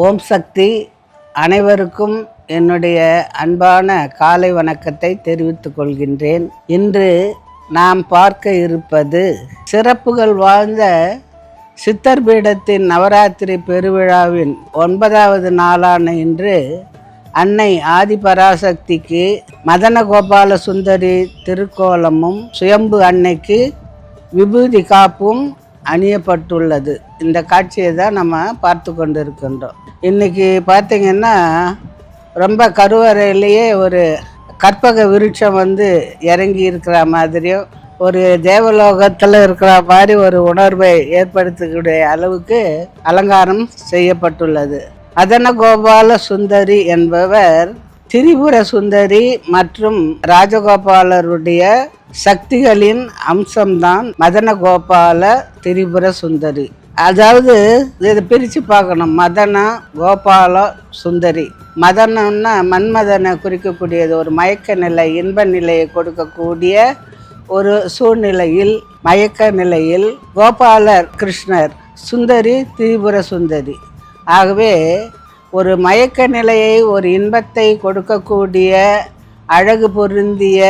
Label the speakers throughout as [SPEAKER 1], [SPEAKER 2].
[SPEAKER 1] ஓம் சக்தி. அனைவருக்கும் என்னுடைய அன்பான காலை வணக்கத்தை தெரிவித்துக் கொள்கின்றேன். இன்று நாம் பார்க்க இருப்பது சிறப்புகள் வாழ்ந்த சித்தர் பீடத்தின் நவராத்திரி பெருவிழாவின் 9வது நாளான இன்று அன்னை ஆதிபராசக்திக்கு மதன கோபால சுந்தரி திருக்கோலமும் சுயம்பு அன்னைக்கு விபூதி காப்பும் அணியப்பட்டுள்ளது. இந்த காட்சியை தான் நம்ம பார்த்து கொண்டு இருக்கின்றோம். இன்றைக்கி பார்த்திங்கன்னா ரொம்ப கருவறையிலேயே ஒரு கற்பக விருட்சம் இறங்கி இருக்கிற மாதிரியும் ஒரு தேவலோகத்தில் இருக்கிற மாதிரி ஒரு உணர்வை ஏற்படுத்தக்கூடிய அளவுக்கு அலங்காரம் செய்யப்பட்டுள்ளது. மதன கோபால சுந்தரி என்பவர் திரிபுர சுந்தரி மற்றும் ராஜகோபாலருடைய சக்திகளின் அம்சம்தான் மதன கோபால திரிபுர சுந்தரி. அதாவது இதை பிரித்து பார்க்கணும். மதன கோபால சுந்தரி. மதனம்னா மன்மதனை குறிக்கக்கூடியது, ஒரு மயக்க நிலை, இன்ப நிலையை கொடுக்கக்கூடிய ஒரு சூழ்நிலையில் மயக்க நிலையில் கோபாலர் கிருஷ்ணர், சுந்தரி திரிபுர சுந்தரி. ஆகவே ஒரு மயக்க நிலையை, ஒரு இன்பத்தை கொடுக்கக்கூடிய அழகு பொருந்திய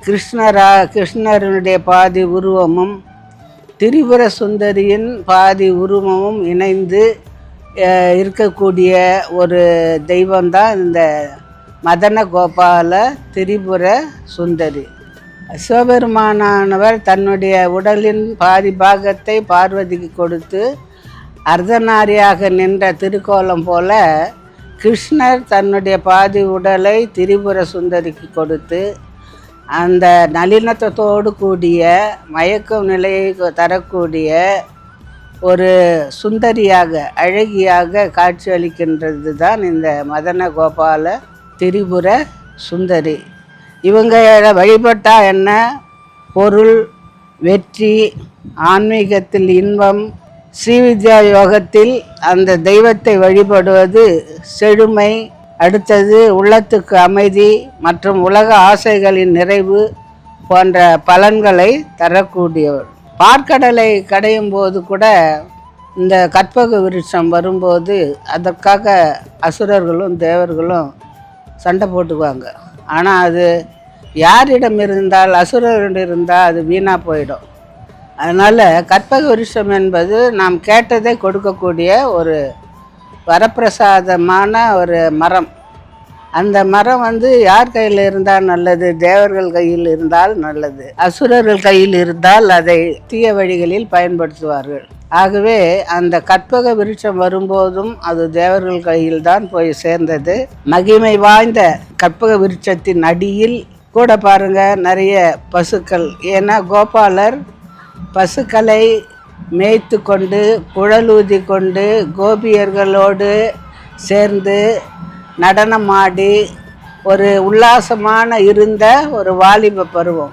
[SPEAKER 1] கிருஷ்ணருடைய பாதி உருவமும் திரிபுர சுந்தரியின் பாதி உருவமும் இணைந்து இருக்கக்கூடிய ஒரு தெய்வம்தான் இந்த மதன கோபால திரிபுர சுந்தரி. சிவபெருமானவர் தன்னுடைய உடலின் பாதி பாகத்தை பார்வதிக்கு கொடுத்து அர்த்தநாரியாக நின்ற திருக்கோலம் போல கிருஷ்ணர் தன்னுடைய பாதி உடலை திரிபுர சுந்தரிக்கு கொடுத்து அந்த நளினத்தோடு கூடிய மயக்கும் நிலையை தரக்கூடிய ஒரு சுந்தரியாக, அழகியாக காட்சியளிக்கின்றது தான் இந்த மதன கோபால திரிபுர சுந்தரி. இவங்க வழிபட்டால் என்ன? பொருள், வெற்றி, ஆன்மீகத்தில் இன்பம், ஸ்ரீவித்யா யோகத்தில் அந்த தெய்வத்தை வழிபடுவது செழுமை, அடுத்தது உள்ளத்துக்கு அமைதி மற்றும் உலக ஆசைகளின் நிறைவு போன்ற பலன்களை தரக்கூடியவர். பார்க்கடலை கடையும் போது கூட இந்த கற்பக விருட்சம் வரும்போது அதற்காக அசுரர்களும் தேவர்களும் சண்டை போட்டுக்குவாங்க. ஆனால் அது யாரிடம் இருந்தால், அசுரரிடம் இருந்தால் அது வீணாக போயிடும். அதனால் கற்பக விருட்சம் என்பது நாம் கேட்டதை கொடுக்கக்கூடிய ஒரு வரப்பிரசாதமான ஒரு மரம். அந்த மரம் யார் கையில் இருந்தால் நல்லது? தேவர்கள் கையில் இருந்தால் நல்லது. அசுரர்கள் கையில் இருந்தால் அதை தீய வழிகளில் பயன்படுத்துவார்கள். ஆகவே அந்த கற்பக விருட்சம் வரும்போதும் அது தேவர்கள் கையில் தான் போய் சேர்ந்தது. மகிமை வாய்ந்த கற்பக விருட்சத்தின் அடியில் கூட பாருங்க நிறைய பசுக்கள். ஏன்னா கோபாலர் பசுக்களை மேய்த்து கொண்டு குழலூதி கொண்டு கோபியர்களோடு சேர்ந்து நடனமாடி ஒரு உல்லாசமான இருந்த ஒரு வாலிப பருவம்.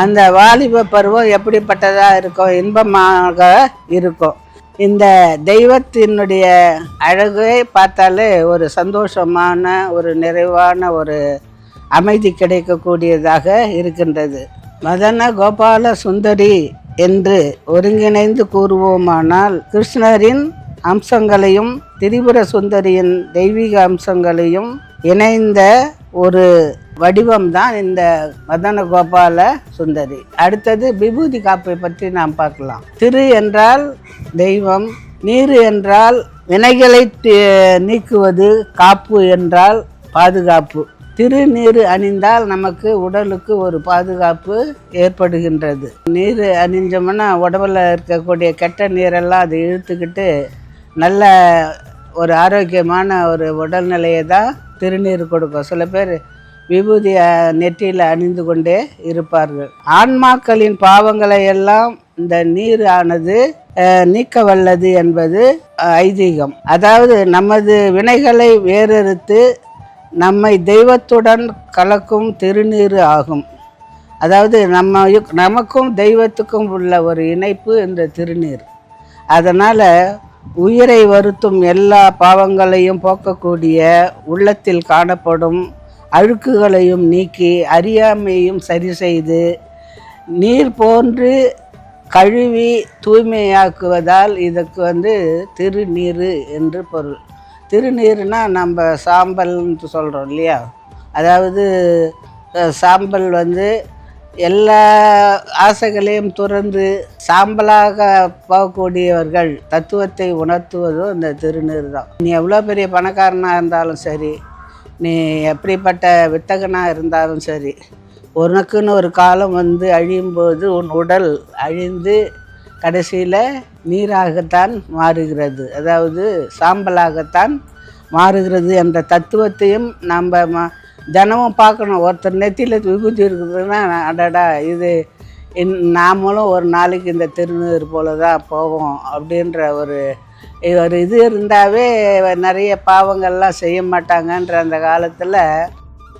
[SPEAKER 1] அந்த வாலிப பருவம் எப்படிப்பட்டதாக இருக்கும்? இன்பமாக இருக்கும். இந்த தெய்வத்தினுடைய அழகை பார்த்தாலே ஒரு சந்தோஷமான, ஒரு நிறைவான, ஒரு அமைதி கிடைக்கக்கூடியதாக இருக்கின்றது. மதன கோபால சுந்தரி என்று ஒருங்கிணைந்து கூறுவோமானால் கிருஷ்ணரின் அம்சங்களையும் திரிபுர சுந்தரியின் தெய்வீக அம்சங்களையும் இணைந்த ஒரு வடிவம்தான் இந்த மதன கோபால சுந்தரி. அடுத்தது விபூதி காப்பை பற்றி நாம் பார்க்கலாம். திரு என்றால் தெய்வம், நீர் என்றால் வினைகளை நீக்குவது, காப்பு என்றால் பாதுகாப்பு. திருநீர் அணிந்தால் நமக்கு உடலுக்கு ஒரு பாதுகாப்பு ஏற்படுகின்றது. நீர் அணிஞ்சோம்னா உடம்புல இருக்கக்கூடிய கெட்ட நீரெல்லாம் அது இழுத்துக்கிட்டு நல்ல ஒரு ஆரோக்கியமான ஒரு உடல்நிலையை தான் திருநீர் கொடுக்கும். சில பேர் விபூதி நெற்றியில் அணிந்து கொண்டே இருப்பார்கள். ஆன்மாக்களின் பாவங்களை எல்லாம் இந்த நீர் ஆனது நீக்க வல்லது என்பது ஐதீகம். அதாவது நமது வினைகளை வேறறுத்து நம்மை தெய்வத்துடன் கலக்கும் திருநீர் ஆகும். அதாவது நமக்கும் தெய்வத்துக்கும் உள்ள ஒரு இணைப்பு இந்த திருநீர். அதனால் உயிரை வருத்தும் எல்லா பாவங்களையும் போக்கக்கூடிய, உள்ளத்தில் காணப்படும் அழுக்குகளையும் நீக்கி அறியாமையும் சரி செய்து நீர் போன்று கழுவி தூய்மையாக்குவதால் இதுக்கு திருநீர் என்று பொருள். திருநீர்னா நம்ம சாம்பல்னு சொல்கிறோம் இல்லையா, அதாவது சாம்பல் எல்லா ஆசைகளையும் துறந்து சாம்பலாக போகக்கூடியவர்கள் தத்துவத்தை உணர்த்துவதும் இந்த திருநீர் தான். நீ எவ்வளோ பெரிய பணக்காரனாக இருந்தாலும் சரி, நீ எப்படிப்பட்ட வித்தகனாக இருந்தாலும் சரி, உனக்குன்னு ஒரு காலம் அழியும்போது உன் உடல் அழிந்து கடைசியில் நீராகத்தான் மாறுகிறது, அதாவது சாம்பலாகத்தான் மாறுகிறது என்ற தத்துவத்தையும் நம்ம தினமும் பார்க்கணும். ஒருத்தர் நெத்தியில் விபூதி இருக்குதுன்னா, அடடா இது நாமளும் ஒரு நாளைக்கு இந்த திருநீர் போல தான் போவோம் அப்படின்ற ஒரு இது இருந்தாவே நிறைய பாவங்கள்லாம் செய்ய மாட்டாங்கன்ற அந்த காலத்தில்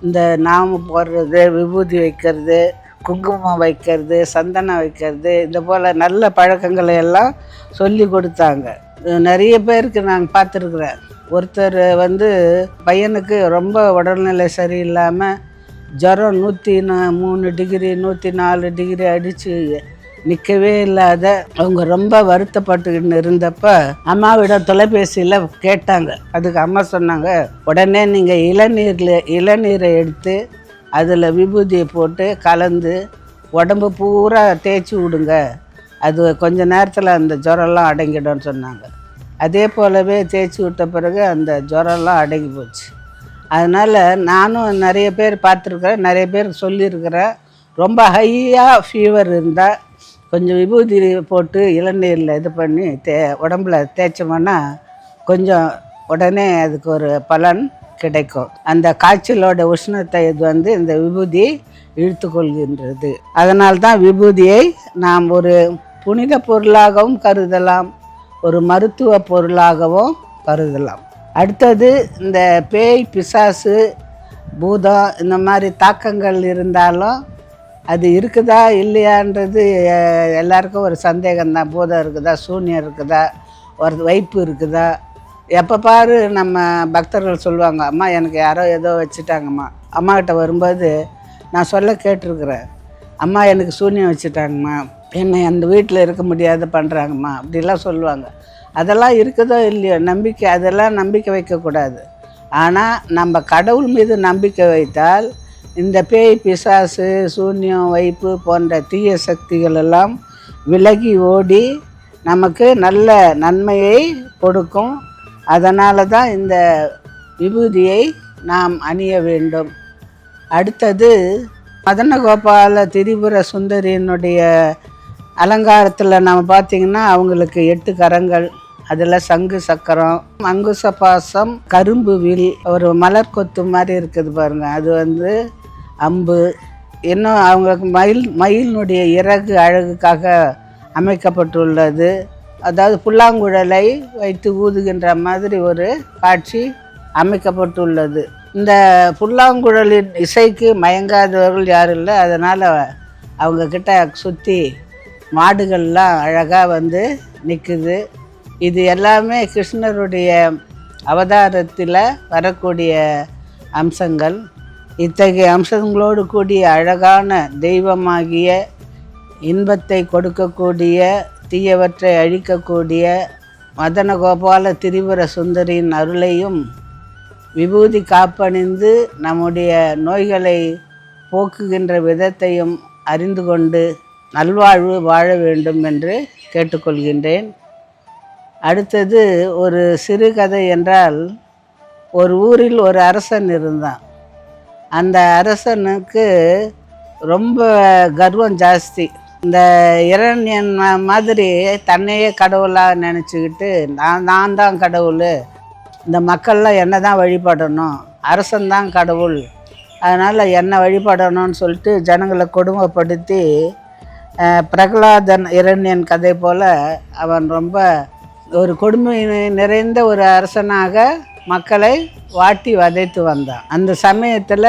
[SPEAKER 1] இந்த நாமம் போடுறது, விபூதி வைக்கிறது, குங்குமம் வைக்கிறது, சந்தனம் வைக்கிறது, இந்த போல் நல்ல பழக்கங்களை எல்லாம் சொல்லி கொடுத்தாங்க. நிறைய பேருக்கு நான் பார்த்துருக்குறேன். ஒருத்தர் பையனுக்கு ரொம்ப உடல்நிலை சரியில்லாமல் ஜுரம் 103 டிகிரி 104 டிகிரி அடித்து நிற்கவே இல்லாத அவங்க ரொம்ப வருத்தப்பட்டுக்கிட்டு இருந்தப்ப அம்மாவிடம் தொலைபேசியில் கேட்டாங்க. அதுக்கு அம்மா சொன்னாங்க, உடனே நீங்கள் இளநீரை எடுத்து அதில் விபூதியை போட்டு கலந்து உடம்பு பூரா தேய்ச்சி விடுங்க, அது கொஞ்ச நேரத்தில் அந்த ஜுரம்லாம் அடங்கிடும்னு சொன்னாங்க. அதே போலவே தேய்ச்சி விட்ட பிறகு அந்த ஜுரம்லாம் அடங்கி போச்சு. அதனால் நானும் நிறைய பேர் பார்த்துருக்குறேன், நிறைய பேருக்கு சொல்லியிருக்கிறேன். ரொம்ப ஹையாக ஃபீவர் இருந்தால் கொஞ்சம் விபூதி போட்டு இளநீரில் இது பண்ணி உடம்புல தேய்ச்சோம்னா கொஞ்சம் உடனே அதுக்கு ஒரு பலன் கிடைக்கும். அந்த காய்ச்சலோட உஷ்ணத்தை இந்த விபூதி இழுத்து கொள்கின்றது. அதனால்தான் விபூதியை நாம் ஒரு புனித பொருளாகவும் கருதலாம், ஒரு மருத்துவ பொருளாகவும் கருதலாம். அடுத்தது இந்த பேய் பிசாசு பூதம் இந்த மாதிரி தாக்கங்கள் இருந்தாலும் அது இருக்குதா இல்லையான்றது எல்லாருக்கும் ஒரு சந்தேகம்தான். பூதம் இருக்குதா, சூன்யம் இருக்குதா, ஒரு வைப்பு இருக்குதா. எப்போ பாரு நம்ம பக்தர்கள் சொல்லுவாங்க, அம்மா எனக்கு யாரோ ஏதோ வச்சுட்டாங்கம்மா. அம்மாக்கிட்ட வரும்போது நான் சொல்ல கேட்டிருக்கிறேன், அம்மா எனக்கு சூன்யம் வச்சுட்டாங்கம்மா, என்னை அந்த வீட்டில் இருக்க முடியாத பண்ணுறாங்கம்மா அப்படிலாம் சொல்லுவாங்க. அதெல்லாம் இருக்குதோ இல்லையோ நம்பிக்கை, அதெல்லாம் நம்பிக்கை வைக்கக்கூடாது. ஆனால் நம்ம கடவுள் மீது நம்பிக்கை வைத்தால் இந்த பேய் பிசாசு சூன்யம் வைப்பு போன்ற தீய சக்திகள் எல்லாம் விலகி ஓடி நமக்கு நல்ல நன்மையை கொடுக்கும். அதனால தான் இந்த விபூதியை நாம் அணிய வேண்டும். அடுத்தது மதனகோபால திரிபுர சுந்தரியினுடைய அலங்காரத்தில் நம்ம பார்த்திங்கன்னா அவங்களுக்கு 8 கரங்கள், அதில் சங்கு சக்கரம், அங்குச பாசம், கரும்பு வில், ஒரு மலர் கொத்து மாதிரி இருக்குது பாருங்கள், அது அம்பு, இன்னும் அவங்களுக்கு மயிலினுடைய இறகு அழகுக்காக அமைக்கப்பட்டுள்ளது. அதாவது புல்லாங்குழலை வைத்து ஊதுகின்ற மாதிரி ஒரு காட்சி அமைக்கப்பட்டுள்ளது. இந்த புல்லாங்குழலின் இசைக்கு மயங்காதவர்கள் யாரும் இல்லை. அதனால் அவங்கக்கிட்ட சுற்றி மாடுகள்லாம் அழகாக நிற்குது. இது எல்லாமே கிருஷ்ணருடைய அவதாரத்தில் வரக்கூடிய அம்சங்கள். இத்தகைய அம்சங்களோடு கூடிய அழகான தெய்வமாகிய இன்பத்தை கொடுக்கக்கூடிய தீயவற்றை அழிக்கக்கூடிய மதனகோபால திரிபுர சுந்தரியின் அருளையும் விபூதி காப்பணிந்து நம்முடைய நோய்களை போக்குகின்ற விதத்தையும் அறிந்து கொண்டு நல்வாழ்வு வாழ வேண்டும் என்று கேட்டுக்கொள்கின்றேன். அடுத்தது ஒரு சிறுகதை என்றால், ஒரு ஊரில் ஒரு அரசன் இருந்தான். அந்த அரசனுக்கு ரொம்ப கர்வம் ஜாஸ்தி. இந்த இரண்யன் மாதிரி தன்னையே கடவுளாக நினச்சிக்கிட்டு நான் தான் கடவுள், இந்த மக்கள்லாம் என்னை தான் வழிபடணும், அரசன்தான் கடவுள், அதனால் என்னை வழிபடணும்னு சொல்லிட்டு ஜனங்களை கொடுமைப்படுத்தி பிரகலாதன் இரண்யன் கதை போல் அவன் ரொம்ப ஒரு கொடுமை நிறைந்த ஒரு அரசனாக மக்களை வாட்டி வதைத்து வந்தான். அந்த சமயத்தில்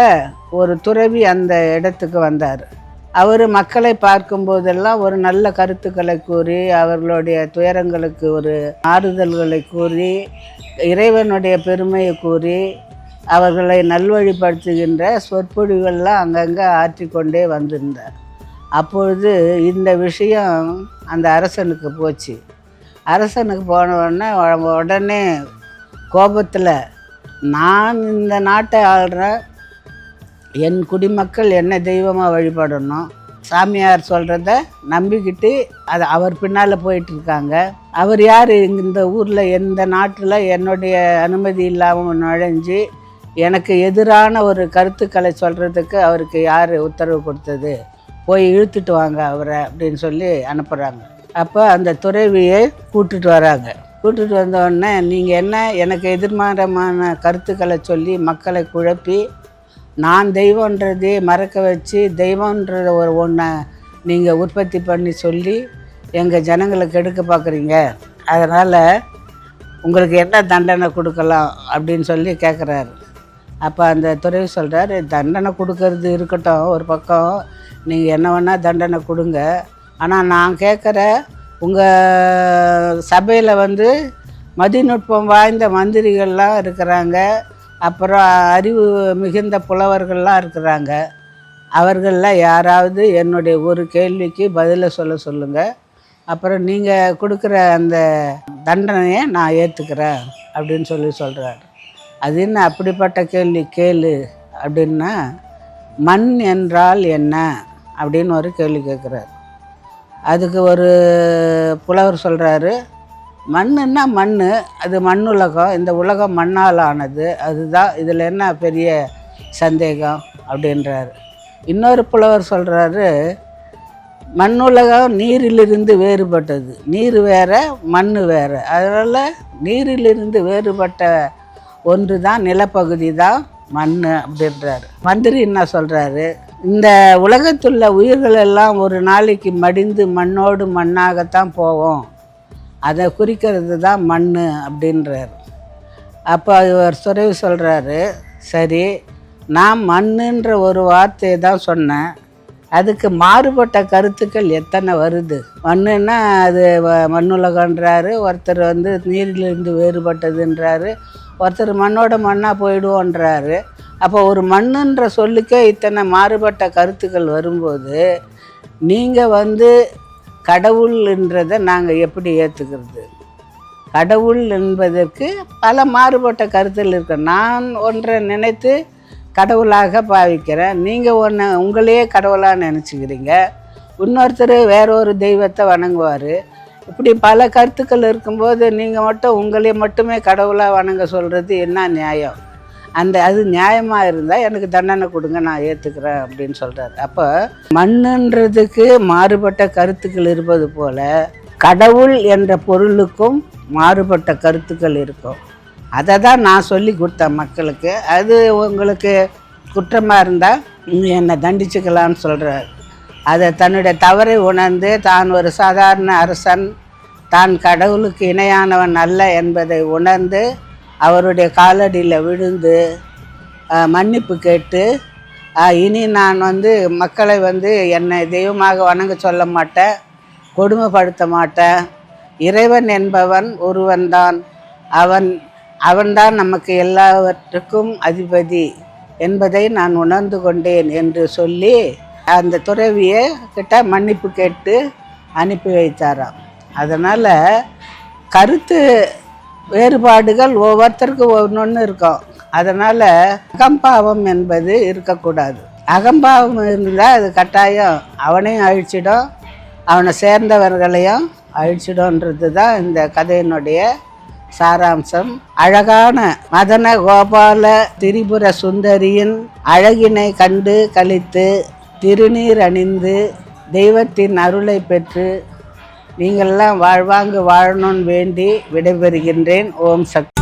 [SPEAKER 1] ஒரு துறவி அந்த இடத்துக்கு வந்தார். அவர் மக்களை பார்க்கும்போதெல்லாம் ஒரு நல்ல கருத்துக்களை கூறி, அவர்களுடைய துயரங்களுக்கு ஒரு ஆறுதல்களை கூறி, இறைவனுடைய பெருமையை கூறி, அவர்களை நல்வழிப்படுத்துகின்ற சொற்பொழிவுகள்லாம் அங்கங்கே ஆற்றிக்கொண்டே வந்திருந்தார். அப்பொழுது இந்த விஷயம் அந்த அரசனுக்கு போச்சு. அரசனுக்கு போன உடனே கோபத்தில், நான் இந்த நாட்டை ஆள்றேன், என் குடிமக்கள் என்ன தெய்வமாக வழிபடணும், சாமியார் சொல்கிறத நம்பிக்கிட்டு அவர் பின்னால் போயிட்டுருக்காங்க. அவர் யார் இந்த ஊரில் எந்த நாட்டில் என்னுடைய அனுமதி இல்லாமல் நுழைஞ்சி எனக்கு எதிரான ஒரு கருத்துக்களை சொல்கிறதுக்கு அவருக்கு யார் உத்தரவு கொடுத்தது, போய் இழுத்துட்டு வாங்க அவரை அப்படின்னு சொல்லி அனுப்புகிறாங்க. அப்போ அந்த துறவியை கூட்டுட்டு வராங்க. கூட்டுட்டு வந்தோடனே, நீங்கள் என்ன எனக்கு எதிர்மாரமான கருத்துக்களை சொல்லி மக்களை குழப்பி நான் தெய்வன்றதே மறக்க வச்சு தெய்வன்றத ஒன்றை நீங்கள் உற்பத்தி பண்ணி சொல்லி எங்கள் ஜனங்களுக்கு எடுக்க பார்க்குறீங்க. அதனால் உங்களுக்கு என்ன தண்டனை கொடுக்கலாம் அப்படின்னு சொல்லி கேட்குறாரு. அப்போ அந்த துறவி சொல்கிறார், தண்டனை கொடுக்கறது இருக்கட்டும் ஒரு பக்கம், நீங்கள் என்ன வேணால் தண்டனை கொடுங்க, ஆனால் நான் கேட்குற உங்கள் சபையில் மதிநுட்பம் வாய்ந்த மந்திரிகள்லாம் இருக்கிறாங்க, அப்புறம் அறிவு மிகுந்த புலவர்கள்லாம் இருக்கிறாங்க. அவர்களில் யாராவது என்னுடைய ஒரு கேள்விக்கு பதிலை சொல்லுங்கள், அப்புறம் நீங்கள் கொடுக்குற அந்த தண்டனையை நான் ஏற்றுக்கிறேன் அப்படின்னு சொல்கிறார். அது என்ன அப்படிப்பட்ட கேள்வி கேளு அப்படின்னா, மண் என்றால் என்ன அப்படின்னு ஒரு கேள்வி கேட்குறார். அதுக்கு ஒரு புலவர் சொல்கிறாரு, மண்ணுன்னா மண், அது மண்ணுலகம், இந்த உலகம் மண்ணால் ஆனது, அதுதான், இதில் என்ன பெரிய சந்தேகம் அப்படின்றாரு. இன்னொரு புலவர் சொல்கிறாரு, மண்ணுலகம் நீரிலிருந்து வேறுபட்டது, நீர் வேறு மண் வேறு, அதனால் நீரிலிருந்து வேறுபட்ட ஒன்று தான் நிலப்பகுதி தான் மண் அப்படின்றாரு. மந்திரி என்ன சொல்கிறாரு, இந்த உலகத்துள்ள உயிர்கள் எல்லாம் ஒரு நாளைக்கு மடிந்து மண்ணோடு மண்ணாகத்தான் போவோம், அதை குறிக்கிறது தான் மண் அப்படின்றார். அப்போ அவர் துறவி சொல்கிறாரு, சரி, நான் மண்ணுன்ற ஒரு வார்த்தையை தான் சொன்னேன், அதுக்கு மாறுபட்ட கருத்துக்கள் எத்தனை வருது. மண்ணுன்னா அது மண்ணுலகன்றாரு, ஒருத்தர் நீரிலிருந்து வேறுபட்டதுன்றாரு, ஒருத்தர் மண்ணோட மண்ணாக போயிடுவோன்றாரு. அப்போ ஒரு மண்ணுன்ற சொல்லுக்கே இத்தனை மாறுபட்ட கருத்துக்கள் வரும்போது நீங்கள் கடவுள்ன்றதை நாங்கள் எப்படி ஏற்றுக்கிறது? கடவுள் என்பதற்கு பல மாறுபட்ட கருத்துகள் இருக்கு. நான் ஒன்றை நினைத்து கடவுளாக பாவிக்கிறேன், நீங்கள் உங்களையே கடவுளாக நினச்சிக்கிறீங்க, இன்னொருத்தர் வேறொரு தெய்வத்தை வணங்குவார். இப்படி பல கருத்துக்கள் இருக்கும்போது நீங்கள் மட்டும் உங்களையே மட்டுமே கடவுளாக வணங்க சொல்கிறது என்ன நியாயம்? அது நியாயமாக இருந்தால் எனக்கு தண்டனை கொடுங்க, நான் ஏற்றுக்கிறேன் அப்படின்னு சொல்கிறார். அப்போ மண்ணுன்றதுக்கு மாறுபட்ட கருத்துக்கள் இருப்பது போல் கடவுள் என்ற பொருளுக்கும் மாறுபட்ட கருத்துக்கள் இருக்கும். அதை தான் நான் சொல்லி கொடுத்தேன் மக்களுக்கு. அது உங்களுக்கு குற்றமாக இருந்தால் என்னை தண்டிச்சுக்கலான்னு சொல்கிறார். அதை தன்னுடைய தவறை உணர்ந்து தான் ஒரு சாதாரண அரசன், தான் கடவுளுக்கு இணையானவன் அல்ல என்பதை உணர்ந்து அவருடைய காலடியில் விழுந்து மன்னிப்பு கேட்டு, இனி நான் மக்களை என்னை தெய்வமாக வணங்க சொல்ல மாட்டேன், கொடுமைப்படுத்த மாட்டேன், இறைவன் என்பவன் ஒருவன்தான், அவன்தான் நமக்கு எல்லாவற்றுக்கும் அதிபதி என்பதை நான் உணர்ந்து கொண்டேன் என்று சொல்லி அந்த துறவியை கிட்ட மன்னிப்பு கேட்டு அனுப்பி வைத்தாராம். அதனால் கருத்து வேறுபாடுகள் ஒவ்வொருத்தருக்கும் ஒன்று இருக்கும். அதனால் அகம்பாவம் என்பது இருக்கக்கூடாது. அகம்பாவம் இருந்தால் அது கட்டாயம் அவனையும் அழிச்சிடும், அவனை சேர்ந்தவர்களையும் அழிச்சிடும்ன்றது தான் இந்த கதையினுடைய சாராம்சம். அழகான மதன கோபால திரிபுர சுந்தரியின் அழகினை கண்டு களித்து திருநீர் அணிந்து தெய்வத்தின் அருளை பெற்று நீங்கள்லாம் வாழ்வாங்கு வாழணும்னு வேண்டி விடைபெறுகின்றேன். ஓம் சக்தி.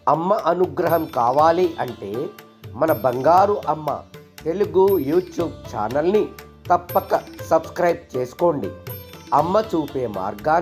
[SPEAKER 2] అమ్మ అనుగ్రహం కావాలి అంటే మన బంగారు అమ్మ తెలుగు యూట్యూబ్ ఛానల్ని తప్పక సబ్స్క్రైబ్ చేసుకోండి. అమ్మ చూపే మార్గాన్ని